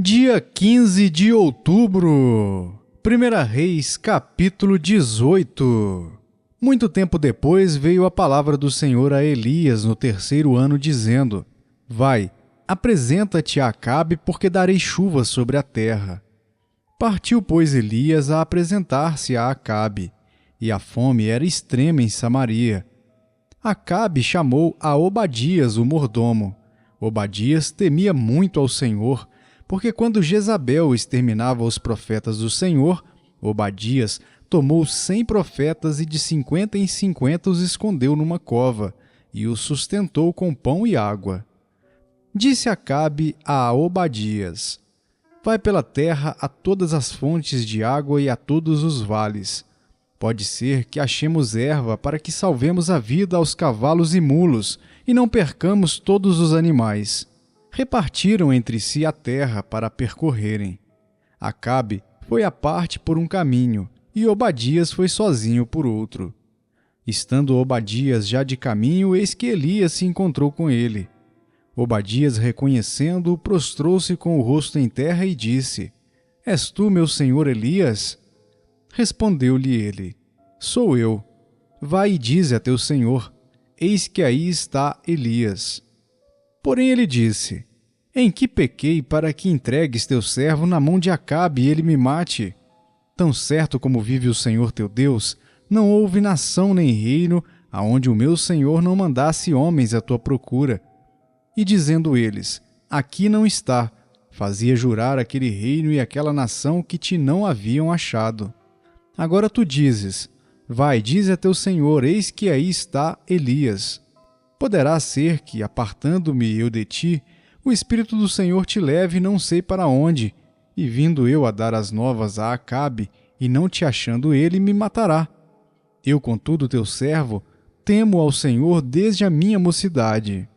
Dia 15 de outubro, 1 Reis, capítulo 18. Muito tempo depois veio a palavra do Senhor a Elias no 3º ano, dizendo: Vai, apresenta-te a Acabe, porque darei chuva sobre a terra. Partiu, pois, Elias a apresentar-se a Acabe, e a fome era extrema em Samaria. Acabe chamou a Obadias, o mordomo. Obadias temia muito ao Senhor, porque quando Jezabel exterminava os profetas do Senhor, Obadias tomou 100 profetas e de 50 em 50 os escondeu numa cova, e os sustentou com pão e água. Disse Acabe a Obadias: Vai pela terra a todas as fontes de água e a todos os vales. Pode ser que achemos erva para que salvemos a vida aos cavalos e mulos, e não percamos todos os animais. Repartiram entre si a terra para percorrerem. Acabe foi à parte por um caminho, e Obadias foi sozinho por outro. Estando Obadias já de caminho, eis que Elias se encontrou com ele. Obadias, reconhecendo-o, prostrou-se com o rosto em terra e disse: És tu, meu senhor Elias? Respondeu-lhe ele: Sou eu. Vai e dize a teu senhor: Eis que aí está Elias. Porém ele disse: Em que pequei para que entregues teu servo na mão de Acabe e ele me mate? Tão certo como vive o Senhor teu Deus, não houve nação nem reino aonde o meu senhor não mandasse homens à tua procura. E dizendo eles: Aqui não está, fazia jurar aquele reino e aquela nação que te não haviam achado. Agora tu dizes: Vai, dize a teu senhor, eis que aí está Elias. Poderá ser que, apartando-me eu de ti, o Espírito do Senhor te leve não sei para onde, e vindo eu a dar as novas a Acabe, e não te achando ele, me matará. Eu, contudo, teu servo, temo ao Senhor desde a minha mocidade.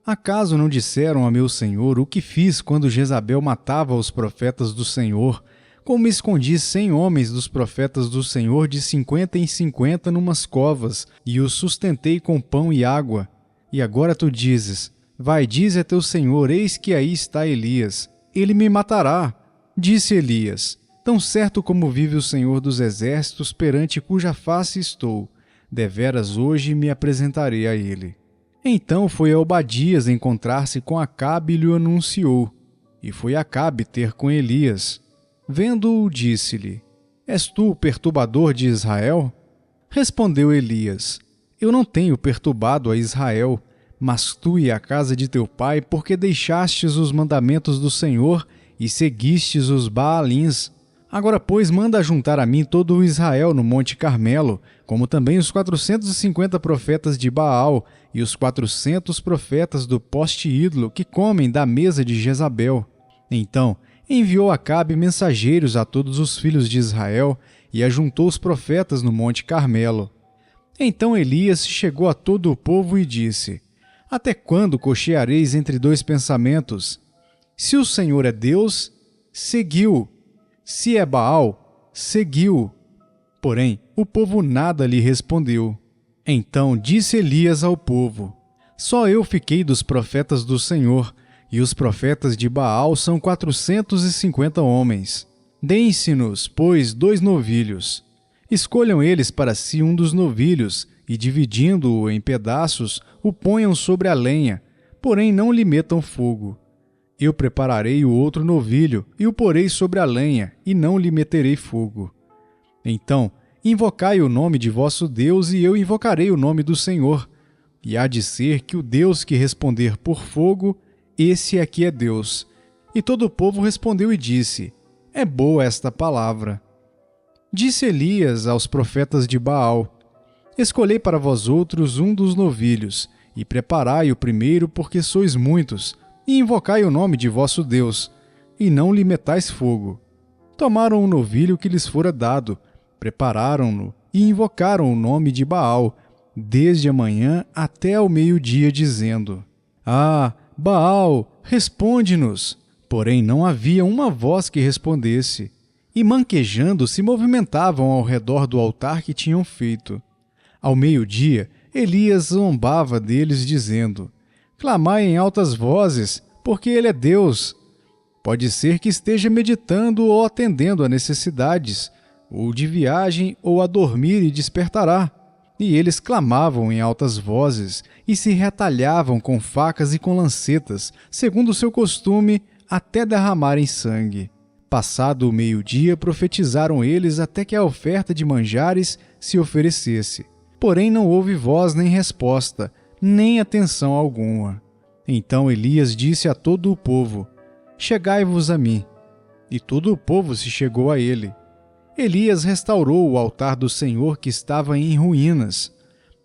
Acaso não disseram a meu senhor o que fiz quando Jezabel matava os profetas do Senhor, como escondi 100 homens dos profetas do Senhor de 50 em 50 numas covas, e os sustentei com pão e água? E agora tu dizes: Vai, dize a teu senhor, eis que aí está Elias. Ele me matará. Disse Elias: Tão certo como vive o Senhor dos exércitos, perante cuja face estou, deveras hoje me apresentarei a ele. Então foi a Obadias encontrar-se com Acabe e lhe anunciou. E foi Acabe ter com Elias. Vendo-o, disse-lhe: És tu o perturbador de Israel? Respondeu Elias: Eu não tenho perturbado a Israel, mas tu e a casa de teu pai, porque deixastes os mandamentos do Senhor e seguistes os Baalins. Agora, pois, manda juntar a mim todo o Israel no Monte Carmelo, como também os 450 profetas de Baal e os 400 profetas do poste ídolo que comem da mesa de Jezabel. Então enviou Acabe mensageiros a todos os filhos de Israel e ajuntou os profetas no Monte Carmelo. Então Elias chegou a todo o povo e disse: Até quando cocheareis entre dois pensamentos? Se o Senhor é Deus, seguiu. Se é Baal, seguiu. Porém, o povo nada lhe respondeu. Então disse Elias ao povo: Só eu fiquei dos profetas do Senhor, e os profetas de Baal são 450 homens. Deem-se-nos, pois, 2 novilhos. Escolham eles para si um dos novilhos, e dividindo-o em pedaços, o ponham sobre a lenha, porém não lhe metam fogo. Eu prepararei o outro novilho, e o porei sobre a lenha, e não lhe meterei fogo. Então, invocai o nome de vosso Deus, e eu invocarei o nome do Senhor. E há de ser que o Deus que responder por fogo, esse aqui é Deus. E todo o povo respondeu e disse: É boa esta palavra. Disse Elias aos profetas de Baal: Escolhei para vós outros um dos novilhos, e preparai o primeiro, porque sois muitos, e invocai o nome de vosso Deus, e não lhe metais fogo. Tomaram o novilho que lhes fora dado, prepararam-no, e invocaram o nome de Baal, desde a manhã até ao meio-dia, dizendo: Ah, Baal, responde-nos! Porém não havia uma voz que respondesse, e manquejando se movimentavam ao redor do altar que tinham feito. Ao meio-dia, Elias zombava deles, dizendo: Clamai em altas vozes, porque ele é Deus. Pode ser que esteja meditando ou atendendo a necessidades, ou de viagem, ou a dormir e despertará. E eles clamavam em altas vozes e se retalhavam com facas e com lancetas, segundo o seu costume, até derramarem sangue. Passado o meio-dia, profetizaram eles até que a oferta de manjares se oferecesse. Porém não houve voz nem resposta, nem atenção alguma. Então Elias disse a todo o povo: Chegai-vos a mim. E todo o povo se chegou a ele. Elias restaurou o altar do Senhor que estava em ruínas.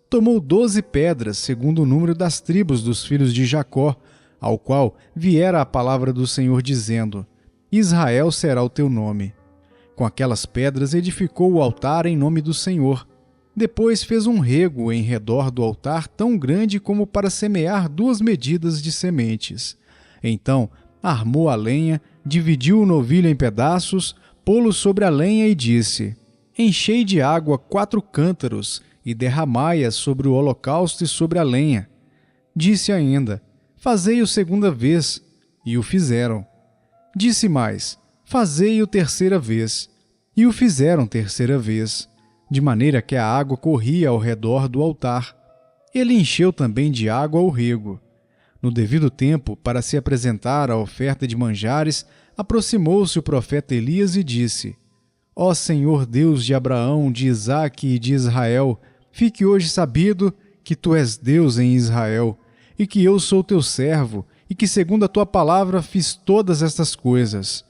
Tomou 12 pedras, segundo o número das tribos dos filhos de Jacó, ao qual viera a palavra do Senhor dizendo: Israel será o teu nome. Com aquelas pedras edificou o altar em nome do Senhor. Depois fez um rego em redor do altar tão grande como para semear 2 medidas de sementes. Então armou a lenha, dividiu o novilho em pedaços, pô-lo sobre a lenha e disse: Enchei de água 4 cântaros e derramai-a sobre o holocausto e sobre a lenha. Disse ainda: Fazei-o segunda vez. E o fizeram. Disse mais: Fazei-o terceira vez. E o fizeram terceira vez, de maneira que a água corria ao redor do altar. Ele encheu também de água o rego. No devido tempo, para se apresentar a oferta de manjares, aproximou-se o profeta Elias e disse: Ó Senhor Deus de Abraão, de Isaque e de Israel, fique hoje sabido que tu és Deus em Israel, e que eu sou teu servo, e que segundo a tua palavra fiz todas estas coisas.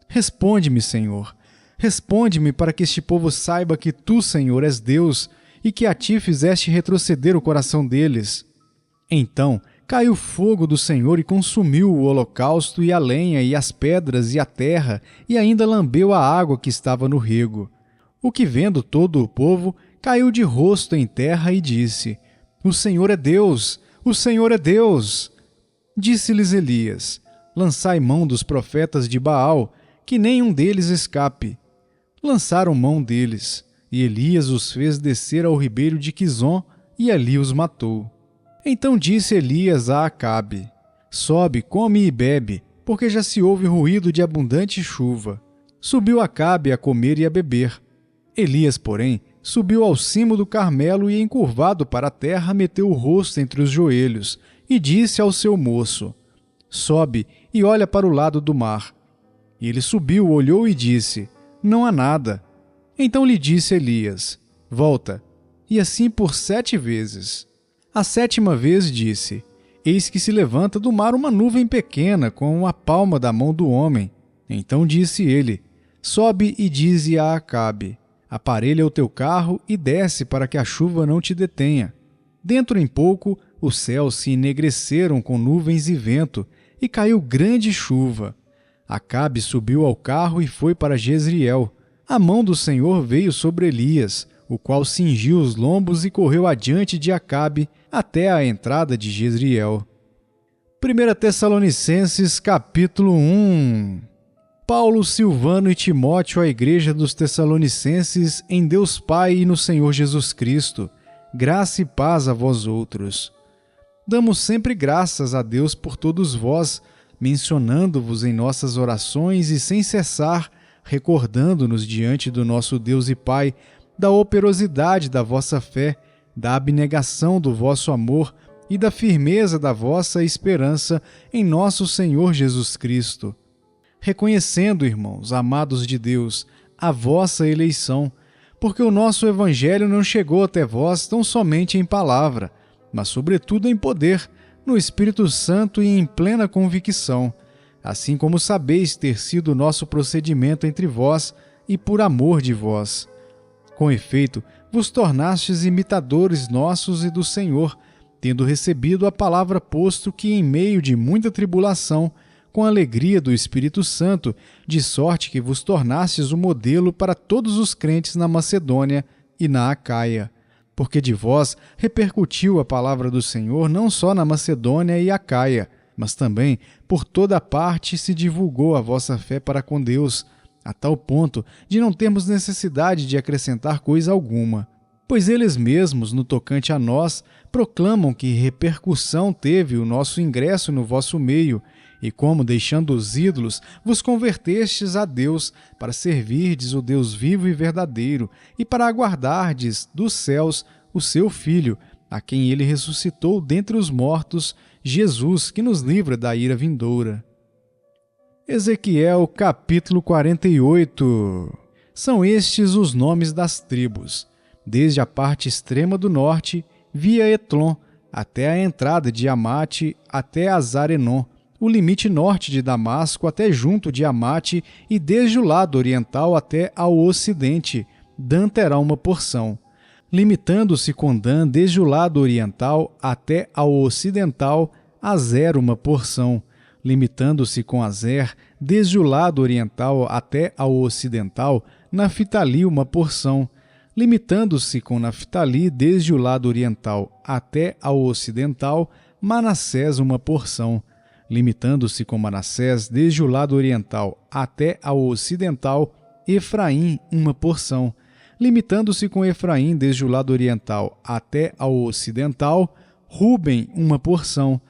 Responde-me, Senhor. Responde-me para que este povo saiba que tu, Senhor, és Deus, e que a ti fizeste retroceder o coração deles. Então caiu fogo do Senhor e consumiu o holocausto e a lenha e as pedras e a terra, e ainda lambeu a água que estava no rego. O que, vendo todo o povo, caiu de rosto em terra e disse: O Senhor é Deus! O Senhor é Deus! Disse-lhes Elias: Lançai mão dos profetas de Baal, que nenhum deles escape. Lançaram mão deles, e Elias os fez descer ao ribeiro de Quizon, e ali os matou. Então disse Elias a Acabe: Sobe, come e bebe, porque já se ouve ruído de abundante chuva. Subiu Acabe a comer e a beber. Elias, porém, subiu ao cimo do Carmelo e, encurvado para a terra, meteu o rosto entre os joelhos, e disse ao seu moço: Sobe e olha para o lado do mar. E ele subiu, olhou e disse: Não há nada. Então lhe disse Elias: Volta. E assim por 7 vezes. A 7ª vez disse: Eis que se levanta do mar uma nuvem pequena, com a palma da mão do homem. Então disse ele: Sobe e dize a Acabe: Aparelha o teu carro e desce para que a chuva não te detenha. Dentro em pouco, os céus se enegreceram com nuvens e vento, e caiu grande chuva. Acabe subiu ao carro e foi para Jezreel. A mão do Senhor veio sobre Elias, o qual cingiu os lombos e correu adiante de Acabe até a entrada de Jezreel. 1 Tessalonicenses capítulo 1. Paulo, Silvano e Timóteo à igreja dos Tessalonicenses, em Deus Pai e no Senhor Jesus Cristo, graça e paz a vós outros. Damos sempre graças a Deus por todos vós, mencionando-vos em nossas orações e sem cessar, recordando-nos diante do nosso Deus e Pai da operosidade da vossa fé, da abnegação do vosso amor e da firmeza da vossa esperança em nosso Senhor Jesus Cristo. Reconhecendo, irmãos, amados de Deus, a vossa eleição, porque o nosso Evangelho não chegou até vós tão somente em palavra, mas sobretudo em poder, no Espírito Santo e em plena convicção, assim como sabeis ter sido o nosso procedimento entre vós e por amor de vós. Com efeito, vos tornastes imitadores nossos e do Senhor, tendo recebido a palavra posto que em meio de muita tribulação, com a alegria do Espírito Santo, de sorte que vos tornastes o modelo para todos os crentes na Macedônia e na Acaia. Porque de vós repercutiu a palavra do Senhor não só na Macedônia e Acaia, mas também por toda a parte se divulgou a vossa fé para com Deus, a tal ponto de não termos necessidade de acrescentar coisa alguma. Pois eles mesmos, no tocante a nós, proclamam que repercussão teve o nosso ingresso no vosso meio, e como, deixando os ídolos, vos convertestes a Deus, para servirdes o Deus vivo e verdadeiro, e para aguardardes dos céus o seu Filho, a quem ele ressuscitou dentre os mortos, Jesus, que nos livra da ira vindoura. Ezequiel capítulo 48. São estes os nomes das tribos. Desde a parte extrema do norte, via Etlon, até a entrada de Amate, até Azarenon, o limite norte de Damasco até junto de Amate, e desde o lado oriental até ao ocidente, Dan terá uma porção. Limitando-se com Dan desde o lado oriental até ao ocidental, Azer uma porção. Limitando-se com Azer desde o lado oriental até ao ocidental, Naftali uma porção. Limitando-se com Naftali desde o lado oriental até ao ocidental, Manassés uma porção. Limitando-se com Manassés desde o lado oriental até ao ocidental, Efraim uma porção. Limitando-se com Efraim desde o lado oriental até ao ocidental, Ruben uma porção.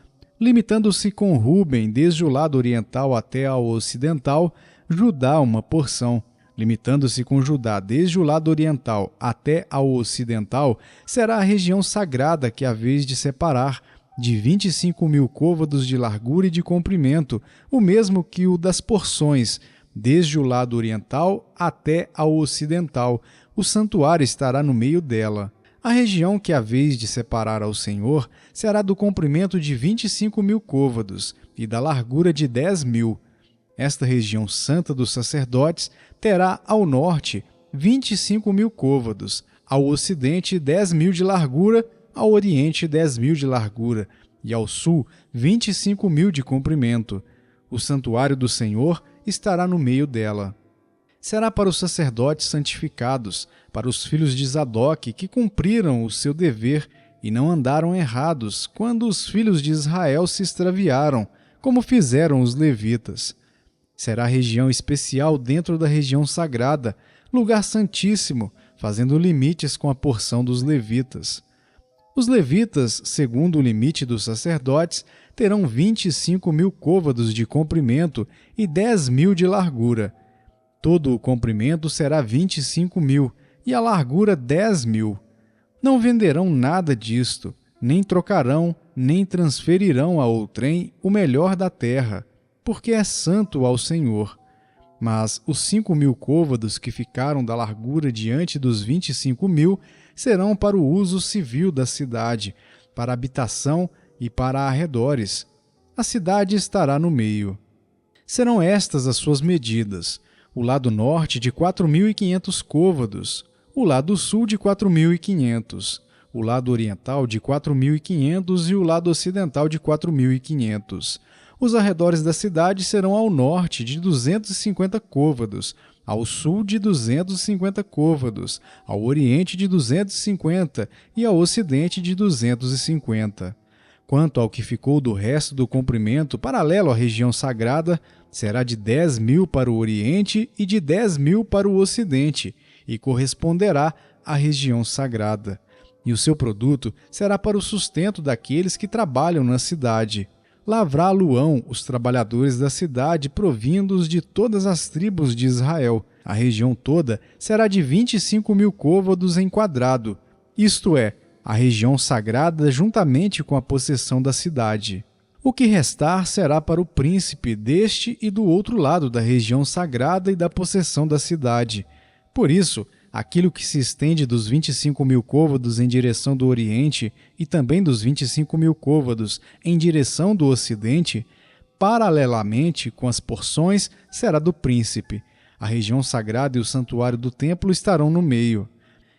Limitando-se com Ruben desde o lado oriental até ao ocidental, Judá uma porção. Limitando-se com Judá desde o lado oriental até ao ocidental, será a região sagrada que haveis de separar, de 25.000 côvados de largura e de comprimento, o mesmo que o das porções, desde o lado oriental até ao ocidental. O santuário estará no meio dela. A região que haveis de separar ao Senhor será do comprimento de 25.000 côvados e da largura de 10.000. Esta região santa dos sacerdotes terá ao norte 25.000 côvados, ao ocidente 10.000 de largura, ao oriente 10.000 de largura e ao sul 25.000 de comprimento. O santuário do Senhor estará no meio dela. Será para os sacerdotes santificados, para os filhos de Zadoque que cumpriram o seu dever e não andaram errados quando os filhos de Israel se extraviaram, como fizeram os levitas. Será região especial dentro da região sagrada, lugar santíssimo, fazendo limites com a porção dos levitas. Os levitas, segundo o limite dos sacerdotes, terão 25.000 côvados de comprimento e 10.000 de largura. Todo o comprimento será 25.000 e a largura 10.000. Não venderão nada disto, nem trocarão, nem transferirão a outrem o melhor da terra, porque é santo ao Senhor. Mas os 5.000 côvados que ficaram da largura diante dos 25.000 serão para o uso civil da cidade, para habitação e para arredores. A cidade estará no meio. Serão estas as suas medidas: o lado norte de 4.500 côvados, o lado sul de 4.500, o lado oriental de 4.500 e o lado ocidental de 4.500. Os arredores da cidade serão ao norte de 250 côvados, ao sul de 250 côvados, ao oriente de 250 e ao ocidente de 250. Quanto ao que ficou do resto do comprimento paralelo à região sagrada, será de 10.000 para o oriente e de 10.000 para o ocidente, e corresponderá à região sagrada. E o seu produto será para o sustento daqueles que trabalham na cidade. Lavrá-lo-ão os trabalhadores da cidade provindos de todas as tribos de Israel. A região toda será de 25.000 côvados em quadrado, isto é, a região sagrada juntamente com a possessão da cidade. O que restar será para o príncipe deste e do outro lado da região sagrada e da possessão da cidade. Por isso, aquilo que se estende dos 25.000 côvados em direção do oriente e também dos 25.000 côvados em direção do ocidente, paralelamente com as porções, será do príncipe. A região sagrada e o santuário do templo estarão no meio.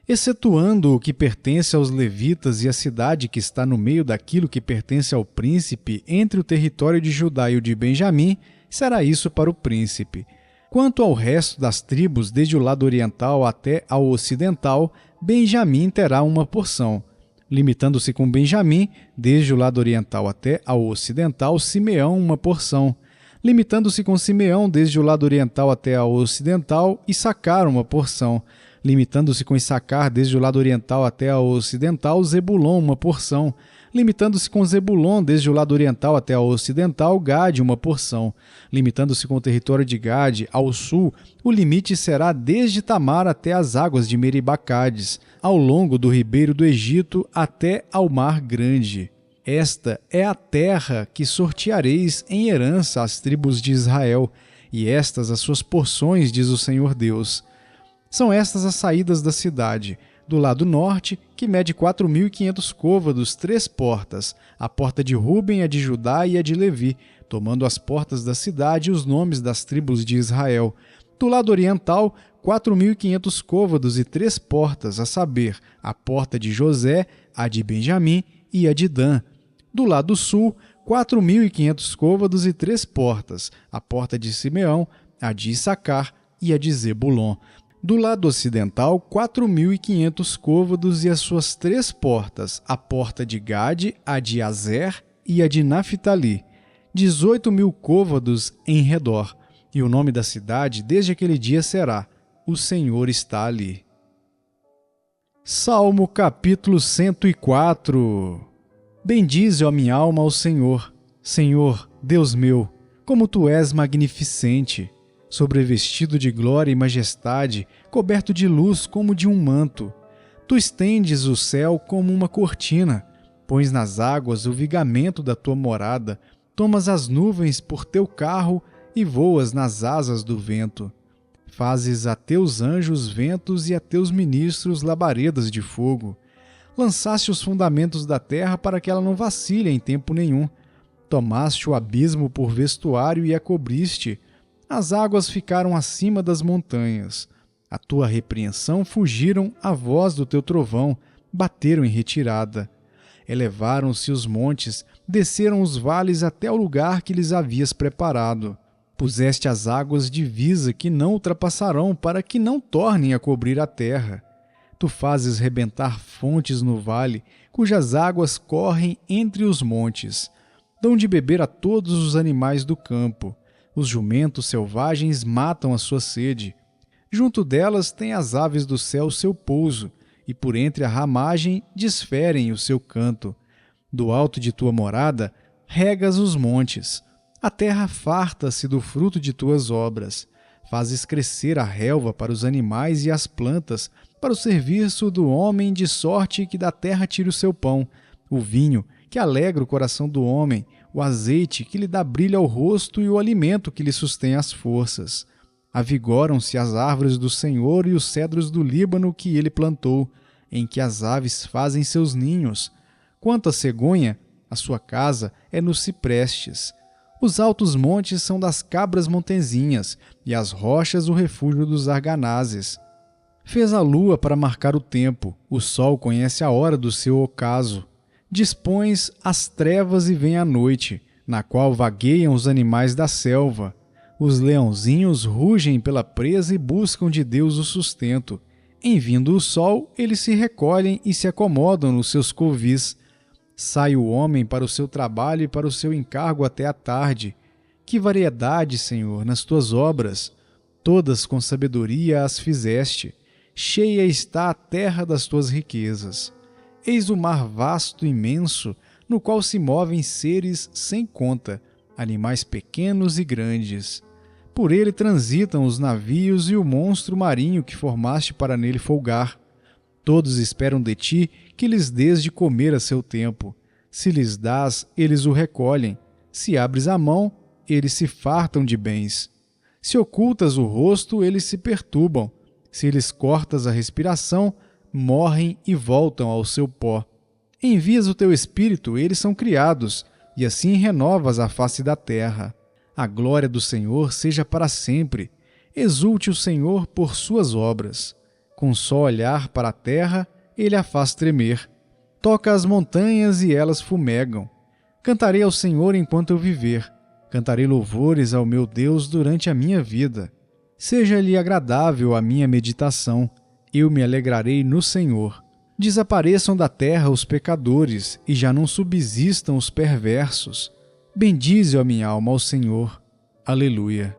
Excetuando o que pertence aos levitas e a cidade que está no meio daquilo que pertence ao príncipe entre o território de Judá e o de Benjamim, será isso para o príncipe. Quanto ao resto das tribos, desde o lado oriental até ao ocidental, Benjamim terá uma porção. Limitando-se com Benjamim, desde o lado oriental até ao ocidental, Simeão uma porção. Limitando-se com Simeão, desde o lado oriental até ao ocidental, Issacar uma porção. Limitando-se com Issacar desde o lado oriental até o ocidental, Zebulon, uma porção. Limitando-se com Zebulon desde o lado oriental até o ocidental, Gade, uma porção. Limitando-se com o território de Gade ao sul, o limite será desde Tamar até as águas de Meribacades, ao longo do ribeiro do Egito até ao Mar Grande. Esta é a terra que sorteareis em herança às tribos de Israel, e estas as suas porções, diz o Senhor Deus. São estas as saídas da cidade. Do lado norte, que mede 4.500 côvados, 3 portas, a porta de Ruben, a de Judá e a de Levi, tomando as portas da cidade os nomes das tribos de Israel. Do lado oriental, 4.500 côvados e 3 portas, a saber, a porta de José, a de Benjamim e a de Dan. Do lado sul, 4.500 côvados e 3 portas, a porta de Simeão, a de Issacar e a de Zebulon. Do lado ocidental, 4.500 côvados e as suas 3 portas, a porta de Gade, a de Azer e a de Naphtali, 18.000 côvados em redor. E o nome da cidade desde aquele dia será: O Senhor está ali. Salmo capítulo 104. Bendize, ó minha alma, ao Senhor. Senhor, Deus meu, como Tu és magnificente, sobrevestido de glória e majestade, coberto de luz como de um manto. Tu estendes o céu como uma cortina, pões nas águas o vigamento da Tua morada, tomas as nuvens por Teu carro e voas nas asas do vento. Fazes a Teus anjos ventos e a Teus ministros labaredas de fogo. Lançaste os fundamentos da terra para que ela não vacile em tempo nenhum. Tomaste o abismo por vestuário e a cobriste. As águas ficaram acima das montanhas. A Tua repreensão fugiram à voz do Teu trovão, bateram em retirada. Elevaram-se os montes, desceram os vales até o lugar que lhes havias preparado. Puseste as águas divisa que não ultrapassarão, para que não tornem a cobrir a terra. Tu fazes rebentar fontes no vale, cujas águas correm entre os montes. Dão de beber a todos os animais do campo. Os jumentos selvagens matam a sua sede. Junto delas têm as aves do céu seu pouso, e por entre a ramagem desferem o seu canto. Do alto de tua morada, regas os montes. A terra farta-se do fruto de tuas obras. Fazes crescer a relva para os animais e as plantas, para o serviço do homem, de sorte que da terra tire o seu pão, o vinho, que alegra o coração do homem, o azeite, que lhe dá brilho ao rosto, e o alimento, que lhe sustém as forças. Avigoram-se as árvores do Senhor e os cedros do Líbano que ele plantou, em que as aves fazem seus ninhos. Quanto à cegonha, a sua casa é nos ciprestes. Os altos montes são das cabras montezinhas, e as rochas o refúgio dos arganazes. Fez a lua para marcar o tempo, o sol conhece a hora do seu ocaso. Dispões as trevas e vem a noite, na qual vagueiam os animais da selva. Os leãozinhos rugem pela presa e buscam de Deus o sustento. Em vindo o sol, eles se recolhem e se acomodam nos seus covis. Sai o homem para o seu trabalho e para o seu encargo até a tarde. Que variedade, Senhor, nas tuas obras! Todas com sabedoria as fizeste. Cheia está a terra das tuas riquezas. Eis o mar vasto e imenso, no qual se movem seres sem conta, animais pequenos e grandes. Por ele transitam os navios e o monstro marinho que formaste para nele folgar. Todos esperam de ti que lhes dês de comer a seu tempo. Se lhes dás, eles o recolhem. Se abres a mão, eles se fartam de bens. Se ocultas o rosto, eles se perturbam. Se lhes cortas a respiração, morrem e voltam ao seu pó. Envias o teu espírito, eles são criados, e assim renovas a face da terra. A glória do Senhor seja para sempre. Exulte o Senhor por suas obras. Com só olhar para a terra, ele a faz tremer. Toca as montanhas e elas fumegam. Cantarei ao Senhor enquanto eu viver. Cantarei louvores ao meu Deus durante a minha vida. Seja-lhe agradável a minha meditação. Eu me alegrarei no Senhor. Desapareçam da terra os pecadores, e já não subsistam os perversos. Bendize, ó minha alma, ao Senhor. Aleluia.